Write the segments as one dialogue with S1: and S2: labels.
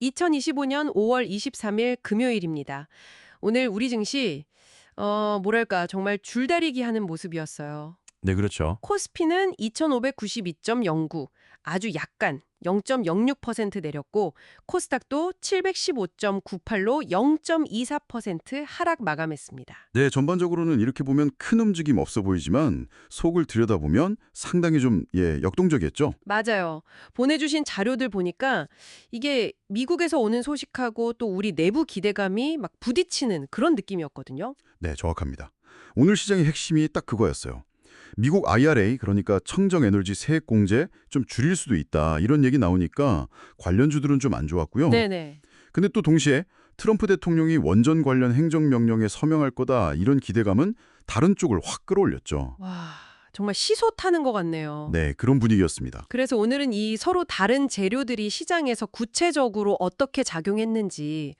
S1: 2025년 5월 23일 금요일입니다. 오늘 우리 증시 뭐랄까 정말 줄다리기 하는 모습이었어요.
S2: 네, 그렇죠.
S1: 코스피는 2592.09, 아주 약간 0.06% 내렸고 코스닥도 715.98로 0.24% 하락 마감했습니다.
S3: 네, 전반적으로는 이렇게 보면 큰 움직임 없어 보이지만 속을 들여다보면 상당히 좀 역동적이었죠.
S1: 맞아요. 보내주신 자료들 보니까 이게 미국에서 오는 소식하고 또 우리 내부 기대감이 막 부딪히는 그런 느낌이었거든요.
S3: 네, 정확합니다. 오늘 시장의 핵심이 딱 그거였어요. 미국 IRA, 그러니까 청정에너지 세액 공제 좀 줄일 수도 있다, 이런 얘기 나오니까 관련주들은 좀 안 좋았고요.
S1: 네네.
S3: 근데 또 동시에 트럼프 대통령이 원전 관련 행정명령에 서명할 거다, 이런 기대감은 다른 쪽을 확 끌어올렸죠.
S1: 와, 정말 시소 타는 것 같네요.
S3: 네, 그런 분위기였습니다.
S1: 그래서 오늘은 이 서로 다른 재료들이 시장에서 구체적으로 어떻게 작용했는지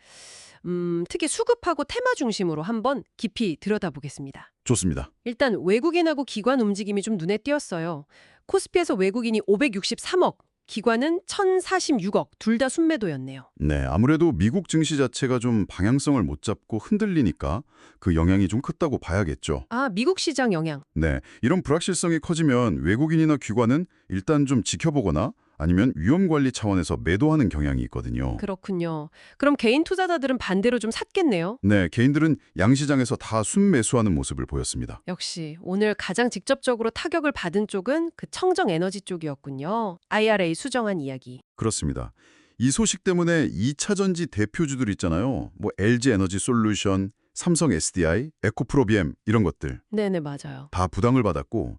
S1: 특히 수급하고 테마 중심으로 한번 깊이 들여다보겠습니다.
S3: 좋습니다.
S1: 일단 외국인하고 기관 움직임이 좀 눈에 띄었어요. 코스피에서 외국인이 563억, 기관은 1046억, 둘 다 순매도였네요.
S3: 네, 아무래도 미국 증시 자체가 좀 방향성을 못 잡고 흔들리니까 그 영향이 좀 컸다고 봐야겠죠.
S1: 아, 미국 시장 영향.
S3: 네, 이런 불확실성이 커지면 외국인이나 기관은 일단 좀 지켜보거나 아니면 위험 관리 차원에서 매도하는 경향이 있거든요.
S1: 그렇군요. 그럼 개인 투자자들은 반대로 좀 샀겠네요.
S3: 네, 개인들은 양시장에서 다 순매수하는 모습을 보였습니다.
S1: 역시 오늘 가장 직접적으로 타격을 받은 쪽은 그 청정 에너지 쪽이었군요. IRA 수정한 이야기.
S3: 그렇습니다. 이 소식 때문에 2차 전지 대표주들 있잖아요. 뭐 LG 에너지 솔루션, 삼성 SDI, 에코프로비엠 이런 것들
S1: 네네, 맞아요.
S3: 다 부담을 받았고,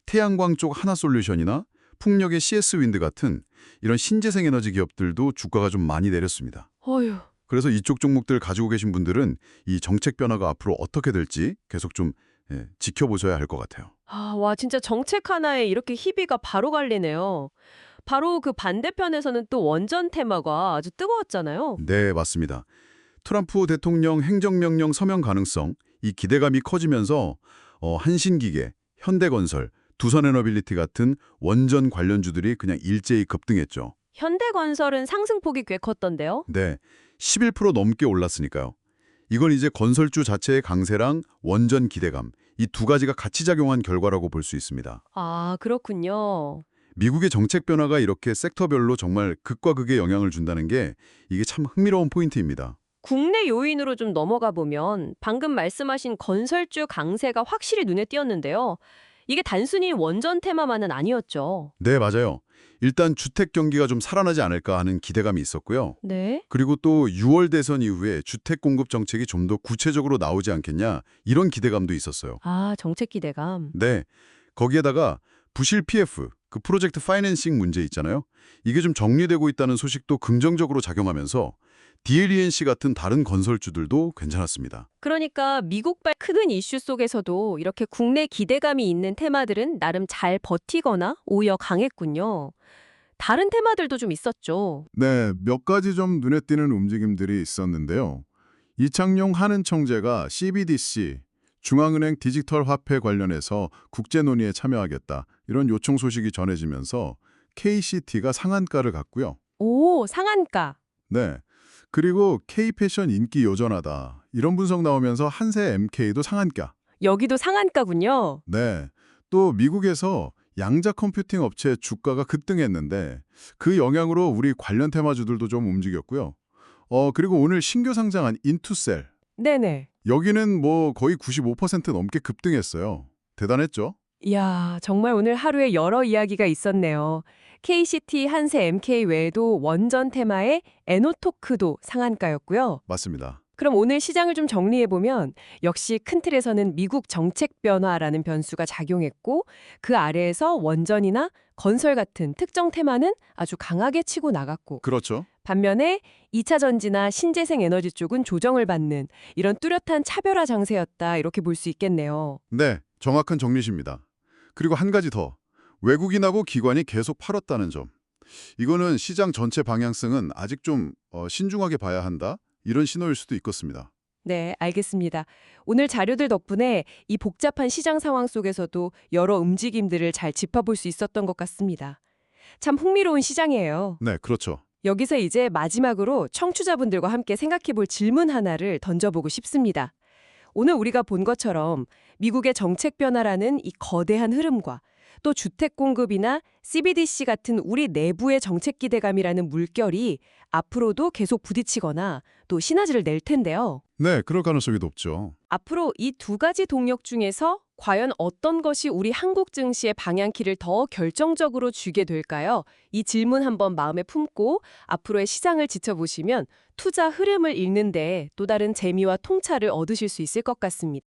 S3: 태양광 쪽 하나솔루션이나 풍력의 CS 윈드 같은 이런 신재생 에너지 기업들도 주가가 좀 많이 내렸습니다.
S1: 어휴.
S3: 그래서 이쪽 종목들 가지고 계신 분들은 이 정책 변화가 앞으로 어떻게 될지 계속 좀 지켜보셔야 할 것 같아요.
S1: 아, 와, 진짜 정책 하나에 이렇게 희비가 바로 갈리네요. 바로 그 반대편에서는 또 원전 테마가 아주 뜨거웠잖아요.
S3: 네, 맞습니다. 트럼프 대통령 행정명령 서명 가능성, 이 기대감이 커지면서 한신기계, 현대건설, 두산에너빌리티 같은 원전 관련주들이 그냥 일제히 급등했죠.
S1: 현대건설은 상승폭이 꽤 컸던데요.
S3: 네, 11% 넘게 올랐으니까요. 이건 이제 건설주 자체의 강세랑 원전 기대감, 이 두 가지가 같이 작용한 결과라고 볼 수 있습니다.
S1: 아, 그렇군요.
S3: 미국의 정책 변화가 이렇게 섹터별로 정말 극과 극의 영향을 준다는 게 이게 참 흥미로운 포인트입니다.
S1: 국내 요인으로 좀 넘어가 보면 방금 말씀하신 건설주 강세가 확실히 눈에 띄었는데요. 이게 단순히 원전 테마만은 아니었죠.
S3: 네, 맞아요. 일단 주택 경기가 좀 살아나지 않을까 하는 기대감이 있었고요.
S1: 네.
S3: 그리고 또 6월 대선 이후에 주택 공급 정책이 좀 더 구체적으로 나오지 않겠냐, 이런 기대감도 있었어요.
S1: 아, 정책 기대감.
S3: 네, 거기에다가 부실 PF, 그 프로젝트 파이낸싱 문제 있잖아요. 이게 좀 정리되고 있다는 소식도 긍정적으로 작용하면서 DLENC 같은 다른 건설주들도 괜찮았습니다.
S1: 그러니까 미국발 큰 이슈 속에서도 이렇게 국내 기대감이 있는 테마들은 나름 잘 버티거나 오히려 강했군요. 다른 테마들도 좀 있었죠.
S4: 네, 몇 가지 좀 눈에 띄는 움직임들이 있었는데요. 이창용 한은 청재가 CBDC, 중앙은행 디지털 화폐 관련해서 국제 논의에 참여하겠다, 이런 요청 소식이 전해지면서 KCT가 상한가를 갔고요.
S1: 오, 상한가.
S4: 네, 그리고 K패션 인기 여전하다, 이런 분석 나오면서 한세 MK도 상한가.
S1: 여기도 상한가군요.
S4: 네, 또 미국에서 양자 컴퓨팅 업체 주가가 급등했는데 그 영향으로 우리 관련 테마주들도 좀 움직였고요. 그리고 오늘 신규 상장한 인투셀,
S1: 네네.
S4: 여기는 뭐 거의 95% 넘게 급등했어요. 대단했죠?
S1: 이야, 정말 오늘 하루에 여러 이야기가 있었네요. KCT, 한세, MK 외에도 원전 테마의 에노토크도 상한가였고요.
S4: 맞습니다.
S1: 그럼 오늘 시장을 좀 정리해보면 역시 큰 틀에서는 미국 정책 변화라는 변수가 작용했고 그 아래에서 원전이나 건설 같은 특정 테마는 아주 강하게 치고 나갔고
S4: 그렇죠.
S1: 반면에 2차 전지나 신재생 에너지 쪽은 조정을 받는 이런 뚜렷한 차별화 장세였다 이렇게 볼 수 있겠네요.
S4: 네, 정확한 정리십니다. 그리고 한 가지 더. 외국인하고 기관이 계속 팔았다는 점. 이거는 시장 전체 방향성은 아직 좀 신중하게 봐야 한다, 이런 신호일 수도 있겠습니다.
S1: 네, 알겠습니다. 오늘 자료들 덕분에 이 복잡한 시장 상황 속에서도 여러 움직임들을 잘 짚어볼 수 있었던 것 같습니다. 참 흥미로운 시장이에요.
S4: 네, 그렇죠.
S1: 여기서 이제 마지막으로 청취자분들과 함께 생각해 볼 질문 하나를 던져보고 싶습니다. 오늘 우리가 본 것처럼 미국의 정책 변화라는 이 거대한 흐름과 또 주택 공급이나 CBDC 같은 우리 내부의 정책 기대감이라는 물결이 앞으로도 계속 부딪히거나 또 시너지를 낼 텐데요.
S4: 네, 그럴 가능성이 높죠.
S1: 앞으로 이 두 가지 동력 중에서 과연 어떤 것이 우리 한국 증시의 방향키를 더 결정적으로 쥐게 될까요? 이 질문 한번 마음에 품고 앞으로의 시장을 지켜보시면 투자 흐름을 읽는데 또 다른 재미와 통찰을 얻으실 수 있을 것 같습니다.